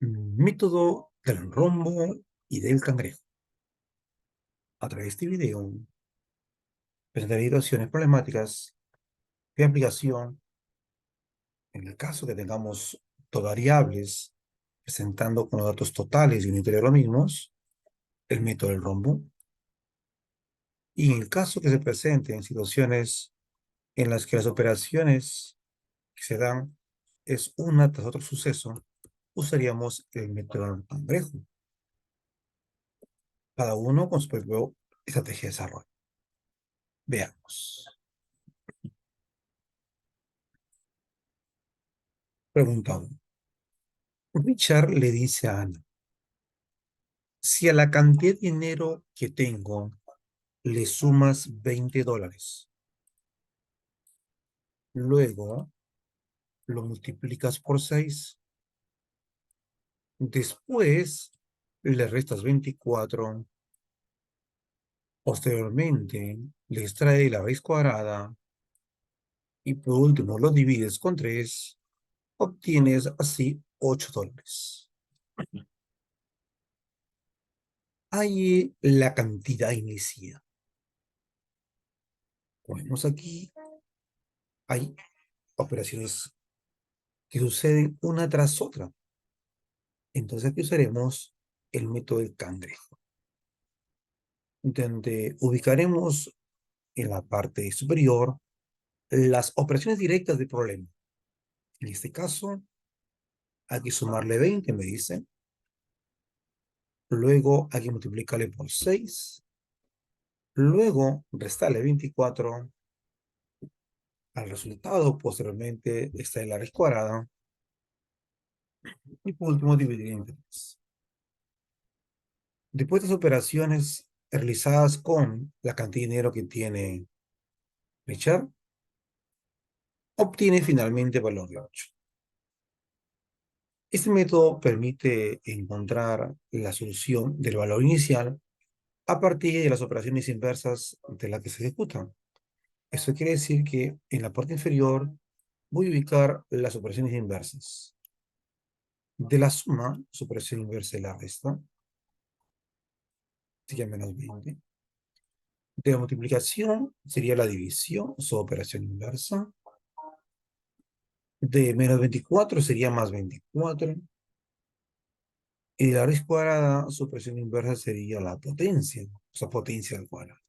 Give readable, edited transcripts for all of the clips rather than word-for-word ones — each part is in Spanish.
Método del rombo y del cangrejo. A través de este video presentaré situaciones problemáticas de aplicación en el caso que tengamos dos variables presentando con los datos totales y unitarios los mismos, el método del rombo. Y en el caso que se presenten situaciones en las que las operaciones que se dan es una tras otro suceso, usaríamos el método del cangrejo, cada uno con su propia estrategia de desarrollo. Veamos. Pregunta 1. Richard le dice a Ana, si a la cantidad de dinero que tengo le sumas $20, luego lo multiplicas por 6, después le restas 24, posteriormente le extrae la raíz cuadrada y por último lo divides con 3, obtienes así $8. Hay la cantidad inicial. Como vemos aquí, hay operaciones que suceden una tras otra. Entonces aquí usaremos el método del cangrejo, donde ubicaremos en la parte superior las operaciones directas del problema. En este caso, hay que sumarle 20, me dice. Luego hay que multiplicarle por 6. Luego restarle 24 al resultado. Posteriormente está en la raíz cuadrada. Y por último dividir entre 3. Después de estas operaciones realizadas con la cantidad de dinero que tiene Richard, obtiene finalmente valor de 8. Este método permite encontrar la solución del valor inicial a partir de las operaciones inversas de las que se ejecutan. Eso quiere decir que en la parte inferior voy a ubicar las operaciones inversas. De la suma, su operación inversa y la resta, sería menos 20. De la multiplicación sería la división, su operación inversa. De menos 24 sería más 24. Y de la raíz cuadrada, su expresión inversa sería la potencia, o sea, potencia al cuadrado.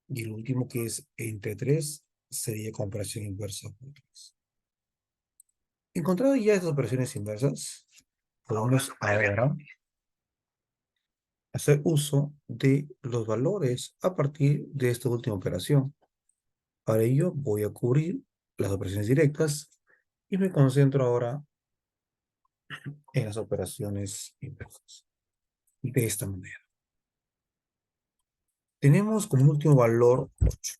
Y el último que es entre 3 sería comparación inversa por 3. Encontrado ya estas operaciones inversas, podemos ahora hacer uso de los valores a partir de esta última operación. Para ello voy a cubrir las operaciones directas y me concentro ahora en las operaciones inversas. De esta manera. Tenemos como último valor 8.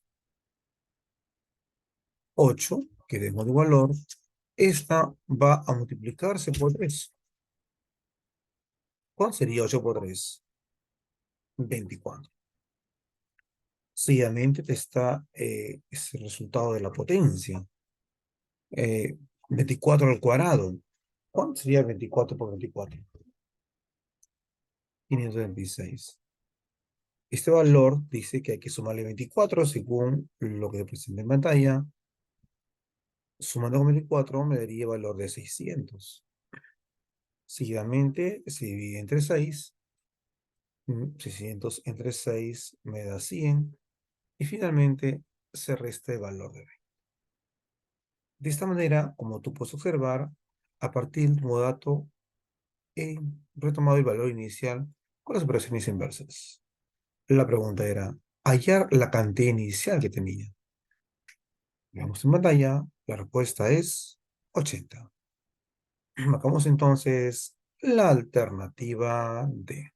8, que demos de valor, esta va a multiplicarse por 3. ¿Cuál sería 8 por 3? 24. Seguidamente está ese resultado de la potencia. 24 al cuadrado. ¿Cuánto sería 24 por 24? 526. Este valor dice que hay que sumarle 24 según lo que presenta en pantalla. Sumando con 24 me daría valor de 600. Seguidamente se divide entre 6. 600 entre 6 me da 100. Y finalmente se resta el valor de 20. De esta manera, como tú puedes observar, a partir del nuevo dato he retomado el valor inicial con las operaciones inversas. La pregunta era, hallar la cantidad inicial que tenía. Veamos en pantalla, la respuesta es 80. Marcamos entonces la alternativa D.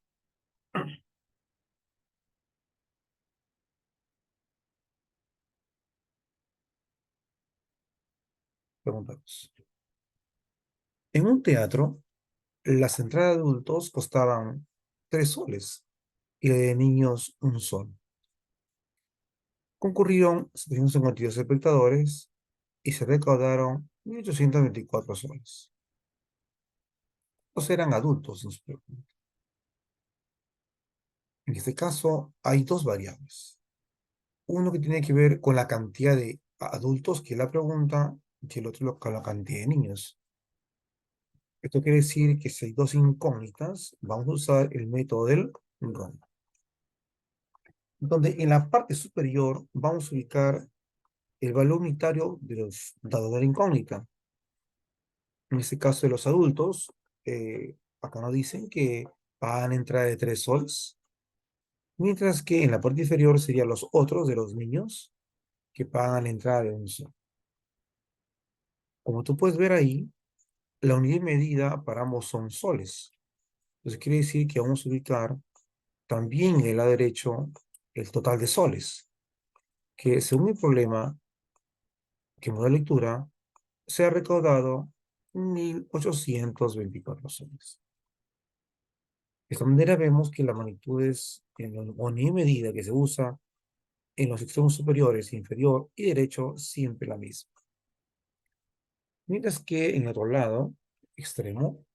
Pregunta 2. En un teatro, las entradas de adultos costaban 3 soles y la de niños 1 sol. Concurrieron 752 espectadores y se recaudaron 1.824 soles. ¿cuántos eran adultos? Nos pregunta. En este caso, hay dos variables. Uno que tiene que ver con la cantidad de adultos, que es la pregunta, y el otro con la cantidad de niños. Esto quiere decir que si hay dos incógnitas, vamos a usar el método del ROM, donde en la parte superior vamos a ubicar el valor unitario de los dados de la incógnita. En este caso de los adultos, acá nos dicen que pagan entrada de 3 soles, mientras que en la parte inferior serían los otros de los niños que pagan la entrada de 1 sol. Como tú puedes ver ahí, la unidad de medida para ambos son soles. Entonces quiere decir que vamos a ubicar también en el lado derecho el total de soles, que según el problema que me da lectura, se ha recaudado 1.824 soles. De esta manera vemos que la magnitud es en la unidad de medida que se usa en los extremos superiores, inferior y derecho, siempre la misma. Mientras que en el otro lado, extremo,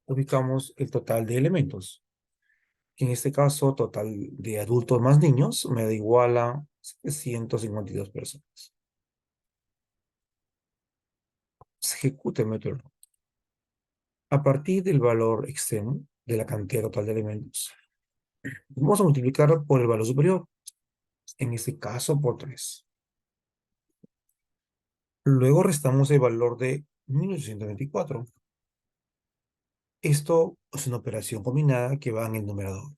ubicamos el total de elementos. En este caso, total de adultos más niños me da igual a 752 personas. Se ejecuta el método. A partir del valor extremo de la cantidad total de elementos, vamos a multiplicar por el valor superior, en este caso por 3. Luego restamos el valor de 1.824. Esto es una operación combinada que va en el numerador.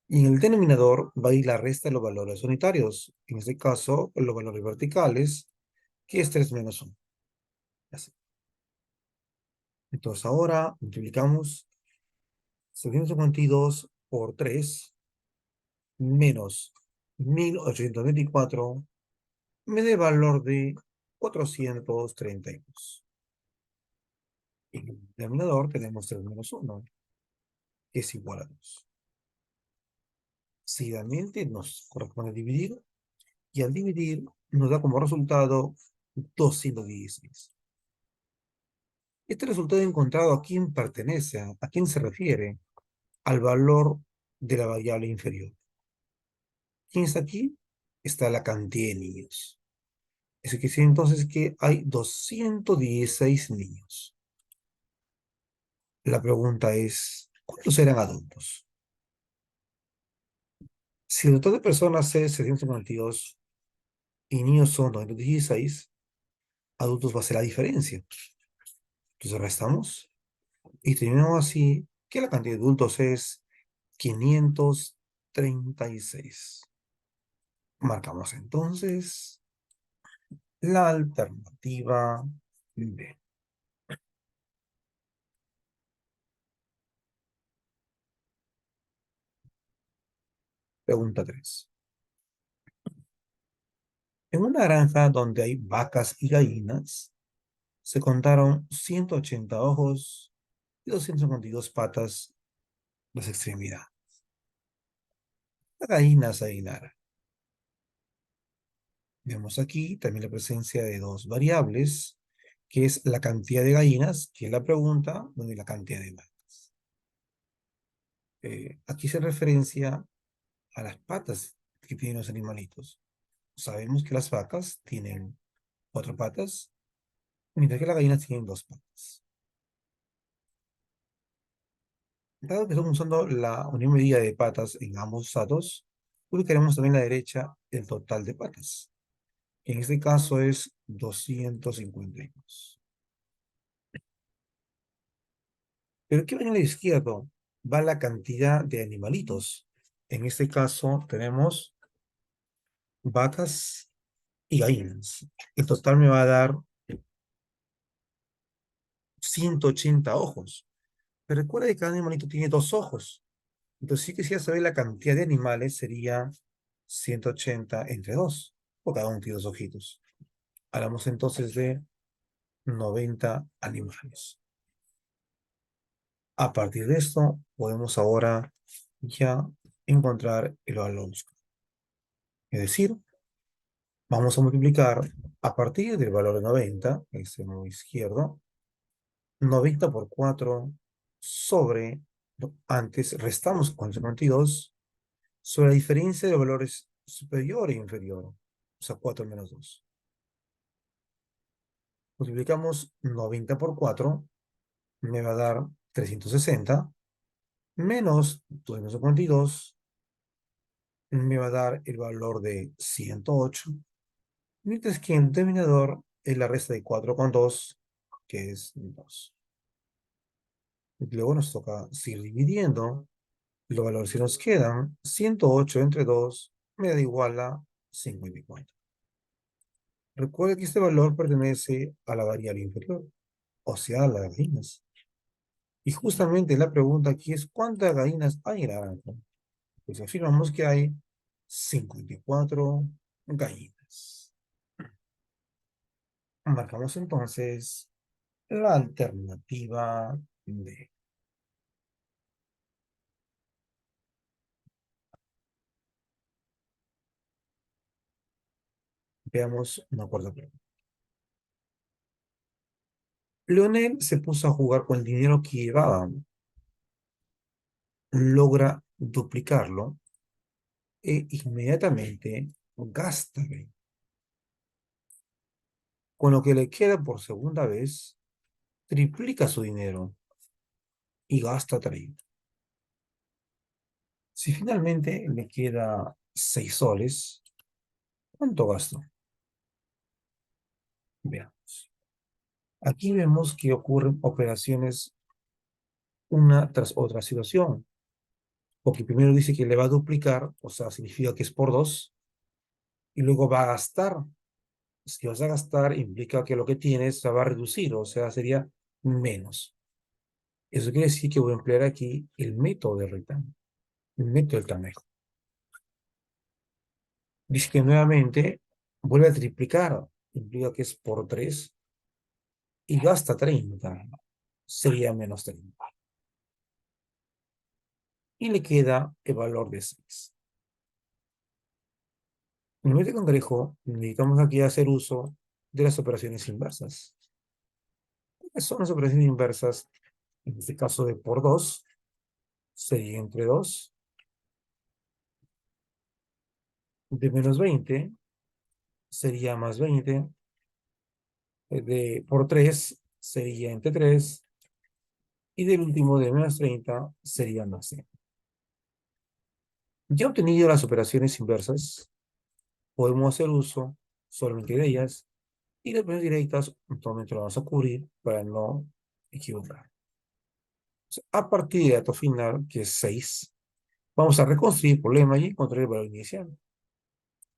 Y en el denominador va a ir la resta de los valores unitarios. En este caso, los valores verticales, que es 3 menos 1. Así. Entonces ahora multiplicamos 752 por 3 menos 1.824 me da el valor de 432. En el denominador tenemos 3 menos 1, que es igual a 2. Seguidamente nos corresponde dividir, y al dividir nos da como resultado 216. Este resultado encontrado, ¿a quién pertenece? ¿A quién se refiere? Al valor de la variable inferior. ¿Quién está aquí? Está la cantidad de niños. Eso quiere decir entonces que hay 216 niños. La pregunta es, ¿cuántos eran adultos? Si el total de personas es 752 y niños son 216, adultos va a ser la diferencia. Entonces restamos y terminamos así que la cantidad de adultos es 536. Marcamos entonces la alternativa B. Pregunta 3. En una granja donde hay vacas y gallinas, se contaron 180 ojos y 252 patas las extremidades. La gallina se adivinara. Vemos aquí también la presencia de dos variables, que es la cantidad de gallinas, que es la pregunta, donde la cantidad de vacas. Aquí se referencia a las patas que tienen los animalitos. Sabemos que las vacas tienen 4 patas, mientras que las gallinas tienen 2 patas. Dado que estamos usando la unión medida de patas en ambos datos, ubicaremos también a la derecha el total de patas. En este caso es 252. Pero ¿qué va en el izquierdo? Va la cantidad de animalitos. En este caso tenemos vacas y gallinas. El total me va a dar 180 ojos. Pero recuerda que cada animalito tiene 2 ojos. Entonces, si quisiera saber la cantidad de animales, sería 180 entre 2, o cada uno tiene 2 ojitos. Hablamos entonces de 90 animales. A partir de esto, podemos ahora ya encontrar el valor. Es decir, vamos a multiplicar a partir del valor de 90, extremo izquierdo, 90 por 4 sobre, no, antes restamos 452 sobre la diferencia de valores superior e inferior, o sea, 4 menos 2. Multiplicamos 90 por 4, me va a dar 360, menos 252, me va a dar el valor de 108, mientras que en el denominador es la resta de 4 con 2, que es 2. Luego nos toca seguir dividiendo. Los valores que nos quedan, 108 entre 2 me da igual a 54. Recuerda que este valor pertenece a la variable inferior, o sea, a las gallinas. Y justamente la pregunta aquí es, ¿cuántas gallinas hay en la granja? Pues afirmamos que hay 54 gallinas. Marcamos entonces la alternativa D. Veamos una cuarta pregunta. Leonel se puso a jugar con el dinero que llevaba. Logra duplicarlo e inmediatamente gasta 20. Con lo que le queda por segunda vez, triplica su dinero y gasta 30. Si finalmente le queda 6 soles, ¿cuánto gastó? Veamos. Aquí vemos que ocurren operaciones una tras otra situación. Porque primero dice que le va a duplicar, o sea, significa que es por 2, y luego va a gastar. Si vas a gastar, implica que lo que tienes se va a reducir, o sea, sería menos. Eso quiere decir que voy a emplear aquí el método de Ritam, el método del Tamejo. Dice que nuevamente vuelve a triplicar, implica que es por 3 y gasta 30, sería menos 30. Y le queda el valor de 6. En el método de cangrejo, necesitamos aquí hacer uso de las operaciones inversas. ¿Qué son las operaciones inversas? En este caso de por 2, sería entre 2, de menos 20, sería más 20, de por 3 sería entre 3, y del último de menos 30 sería más 100. Ya obtenido las operaciones inversas, podemos hacer uso solamente de ellas, y las operaciones directas actualmente lo vamos a cubrir para no equivocar. A partir del dato final, que es 6, vamos a reconstruir el problema y encontrar el valor inicial.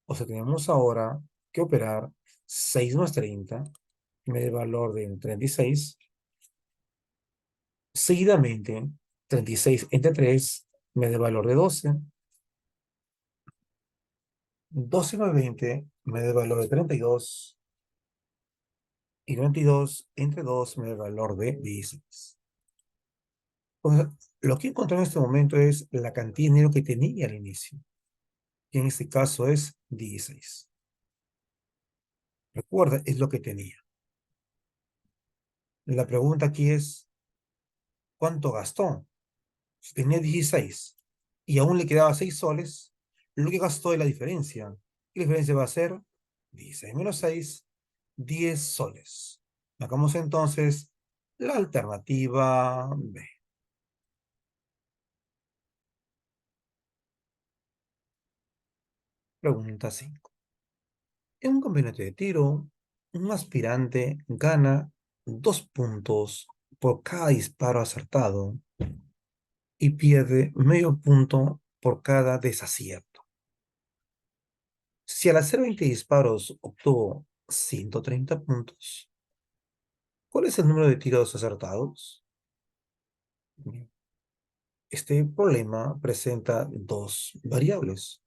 O sea, tenemos ahora que operar 6 más 30, me da el valor de 36. Seguidamente, 36 entre 3 me da el valor de 12. 12 más 20 me da el valor de 32. Y 22 entre 2 me da el valor de 16. O sea, lo que encontré en este momento es la cantidad de dinero que tenía al inicio. Que en este caso es 16. Recuerda, es lo que tenía. La pregunta aquí es, ¿cuánto gastó? Si tenía 16 y aún le quedaba 6 soles, lo que gastó es la diferencia. Y la diferencia va a ser 16 menos 6, 10 soles. Sacamos entonces la alternativa B. Pregunta 5. En un campeonato de tiro, un aspirante gana 2 puntos por cada disparo acertado y pierde medio punto por cada desacierto. Si al hacer 20 disparos obtuvo 130 puntos, ¿cuál es el número de tiros acertados? Bien, este problema presenta dos variables.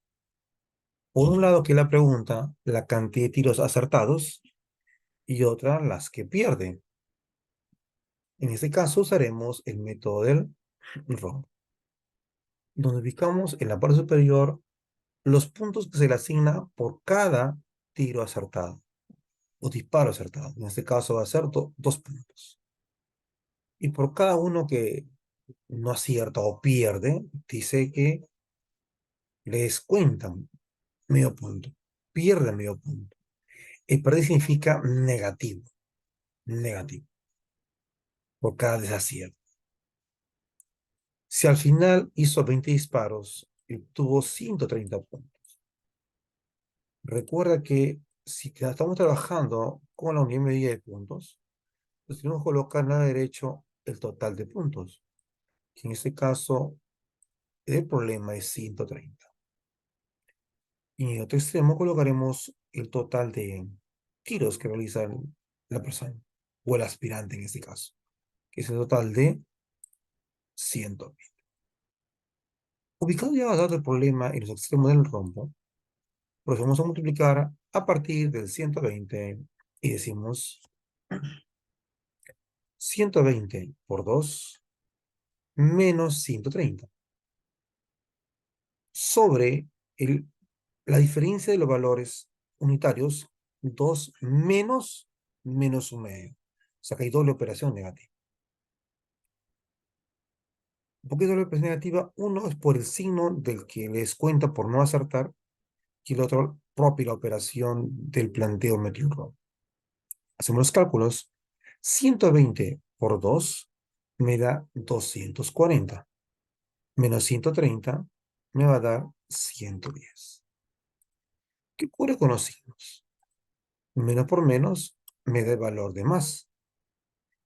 Por un lado, que la pregunta, la cantidad de tiros acertados, y otra, las que pierde. En este caso usaremos el método del ROM, donde ubicamos en la parte superior los puntos que se le asigna por cada tiro acertado o disparo acertado. En este caso va a ser 2 puntos. Y por cada uno que no acierta o pierde, dice que le descuentan medio punto. Pierde medio punto. El perder significa negativo, negativo, por cada desacierto. Si al final hizo 20 disparos y tuvo 130 puntos, recuerda que si estamos trabajando con la unidad de medida de puntos, pues tenemos que colocar en la derecha el total de puntos, que en este caso el problema es 130. Y en el otro extremo colocaremos el total de tiros que realiza la persona, o el aspirante en este caso, que es el total de 120. Ubicado ya dado el problema en los extremos del rombo, procedemos a multiplicar a partir del 120 y decimos 120 por 2 menos 130 sobre la diferencia de los valores unitarios, 2 menos un medio. O sea que hay doble operación negativa. ¿Por qué doble operación negativa? Uno es por el signo del que les cuenta por no acertar y el otro propia la operación del planteo metido error. Hacemos los cálculos. 120 por 2 me da 240. Menos 130 me va a dar 110. ¿Qué ocurre con los signos? Menos por menos me da el valor de más.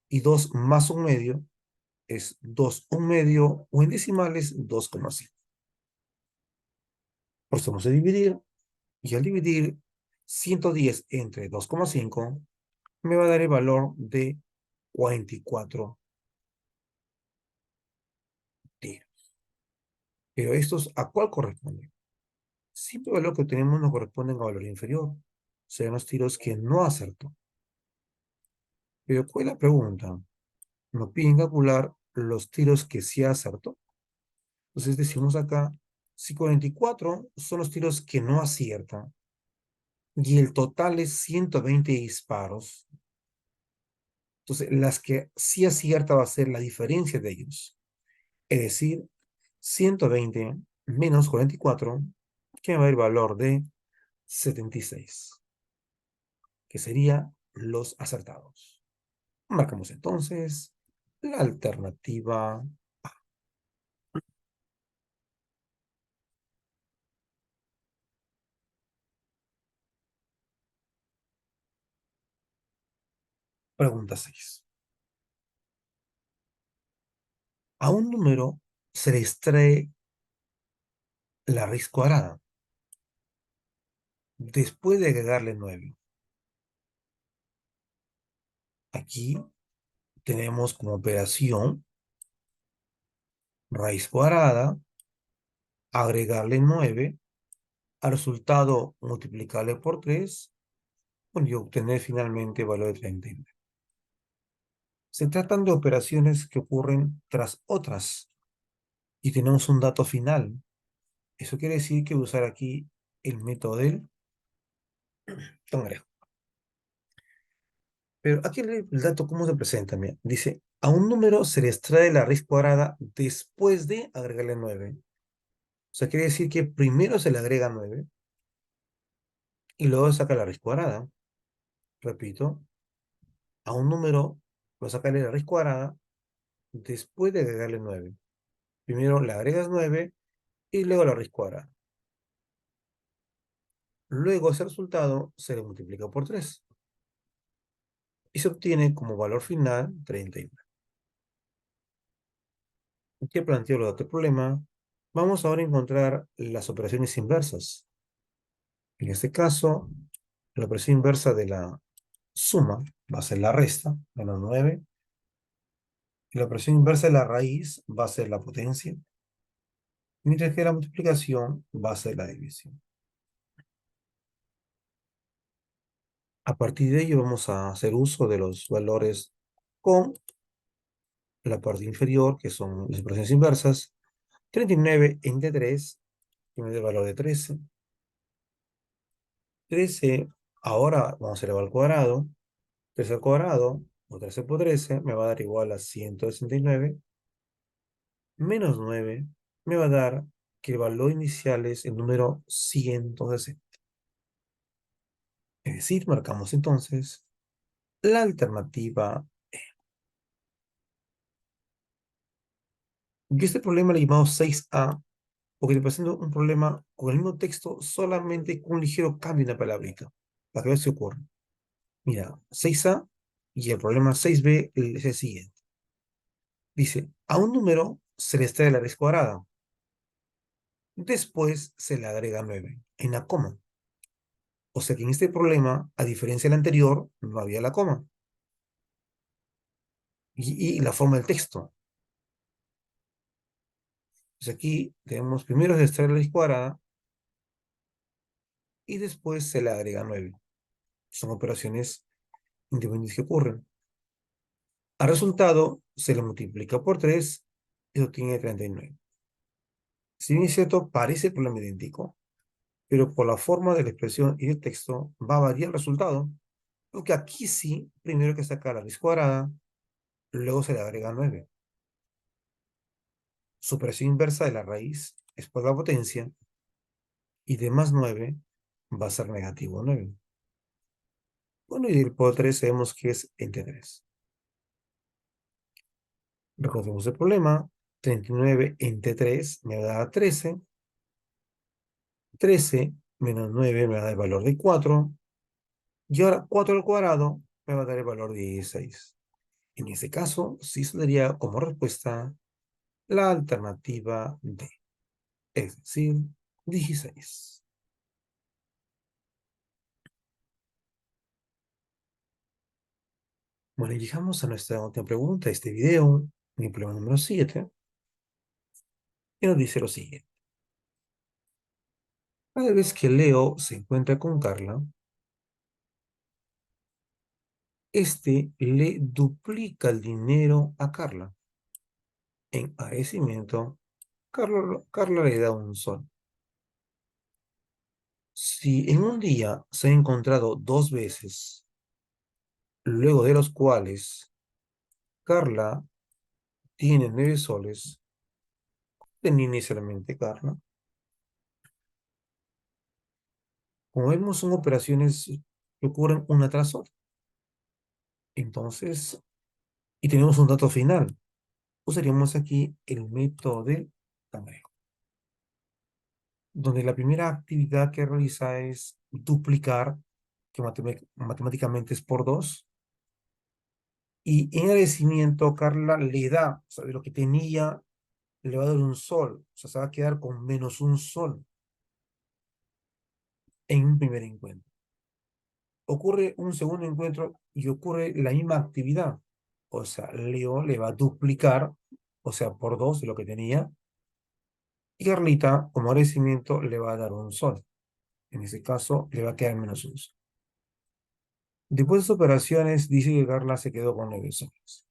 Y 2 más un medio es 2 un medio o en decimales 2,5. Procedemos a dividir y al dividir 110 entre 2,5 me va a dar el valor de 44 tiros. Pero estos, ¿a cuál corresponden? Siempre el valor que tenemos nos corresponde a valor inferior. Serán los tiros que no acertó. Pero ¿cuál es la pregunta? Nos piden calcular los tiros que sí acertó. Entonces decimos acá, si 44 son los tiros que no aciertan y el total es 120 disparos, entonces las que sí acierta va a ser la diferencia de ellos. Es decir, 120 menos 44, que va a dar el valor de 76, que sería los acertados. Marcamos entonces la alternativa. Pregunta 6. A un número se le extrae la raíz cuadrada después de agregarle 9. Aquí tenemos como operación raíz cuadrada, agregarle 9, al resultado multiplicarle por 3, y obtener finalmente el valor de 39. Se tratan de operaciones que ocurren tras otras y tenemos un dato final. Eso quiere decir que usar aquí el método del cangrejo. Pero aquí el dato, ¿cómo se presenta? Mira, dice, a un número se le extrae la raíz cuadrada después de agregarle 9. O sea, quiere decir que primero se le agrega 9 y luego saca la raíz cuadrada. Repito, a un número lo sacarle la raíz cuadrada después de agregarle 9. Primero le agregas 9 y luego la raíz cuadrada. Luego ese resultado se le multiplica por 3 y se obtiene como valor final 39. Aquí planteo el otro problema. Vamos ahora a encontrar las operaciones inversas. En este caso, la operación inversa de la suma va a ser la resta, menos 9. Y la operación inversa de la raíz va a ser la potencia, mientras que la multiplicación va a ser la división. A partir de ello vamos a hacer uso de los valores con la parte inferior, que son las operaciones inversas. 39 entre 3, que me da el valor de 13. 13, ahora vamos a elevar al cuadrado. 3 al cuadrado O 13 por 13 me va a dar igual a 169 menos 9 me va a dar que el valor inicial es el número 160. Es decir, marcamos entonces la alternativa. Yo este problema le he llamado 6A porque te presento un problema con el mismo texto, solamente con un ligero cambio en la palabrita, para que veas si ocurre. Mira, 6A y el problema 6B es el siguiente. Dice, a un número se le extrae la raíz cuadrada. Después se le agrega 9 en la coma. O sea que en este problema, a diferencia del anterior, no había la coma. Y la forma del texto. Pues aquí tenemos primero se extrae la raíz cuadrada y después se le agrega 9. Son operaciones independientes que ocurren. Al resultado se le multiplica por 3 y obtiene 39. Si bien es cierto, parece el problema idéntico, pero por la forma de la expresión y el texto va a variar el resultado, porque aquí sí, primero hay que sacar la raíz cuadrada, luego se le agrega 9. Su operación inversa de la raíz es por la potencia, y de más 9 va a ser negativo 9. Bueno, y el por 3 sabemos que es entre 3. Recordemos el problema, 39 entre 3 me va a dar 13, 13 menos 9 me va a dar el valor de 4, y ahora 4 al cuadrado me va a dar el valor de 16. En ese caso, sí saldría como respuesta la alternativa D, es decir, 16. Bueno, y llegamos a nuestra última pregunta de este video, mi problema número 7, y nos dice lo siguiente. Cada vez que Leo se encuentra con Carla, este le duplica el dinero a Carla. En agradecimiento, Carla le da un sol. Si en un día se ha encontrado 2 veces, luego de los cuales Carla tiene 9 soles, tenía inicialmente Carla. Como vemos, son operaciones que ocurren una tras otra. Entonces, y tenemos un dato final. Usaríamos aquí el método del cangrejo, donde la primera actividad que realiza es duplicar, que matemáticamente es por 2, y en agradecimiento Carla le da, o sea, de lo que tenía, le va a dar un sol, o sea, se va a quedar con menos un sol en un primer encuentro. Ocurre un segundo encuentro y ocurre la misma actividad, o sea, Leo le va a duplicar, o sea, por 2 de lo que tenía, y Carlita, como agradecimiento, le va a dar un sol. En ese caso, le va a quedar menos un sol. Después de esas operaciones, dice que Carla se quedó con 9 soles.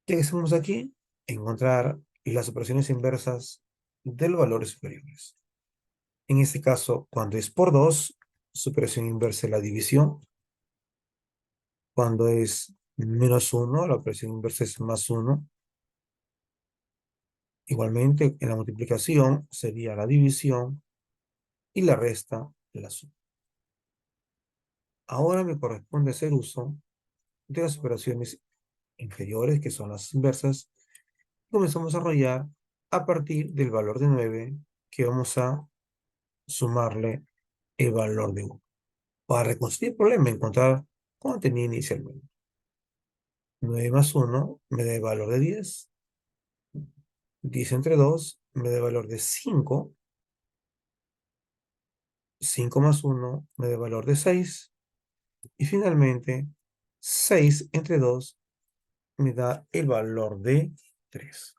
¿Qué hacemos aquí? Encontrar las operaciones inversas de los valores superiores. En este caso, cuando es por 2, su operación inversa es la división. Cuando es menos 1, la operación inversa es más 1. Igualmente, en la multiplicación sería la división y la resta la suma. Ahora me corresponde hacer uso de las operaciones inferiores, que son las inversas. Comenzamos a desarrollar a partir del valor de 9, que vamos a sumarle el valor de 1. Para reconstruir el problema, encontrar cuánto tenía inicialmente. 9 más 1 me da el valor de 10. 10 entre 2 me da el valor de 5. 5 más 1 me da el valor de 6. Y finalmente, 6 entre 2 me da el valor de 3.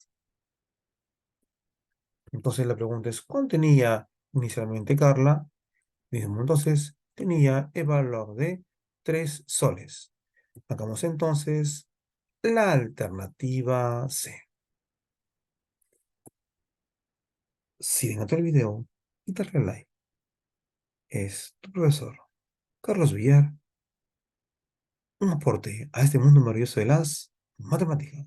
Entonces la pregunta es, ¿cuánto tenía inicialmente Carla? Dijimos entonces, tenía el valor de 3 soles. Hagamos entonces la alternativa C. Si te encantó el video, y darle like. Es tu profesor, Carlos Villar. un aporte a este mundo maravilloso de las matemáticas.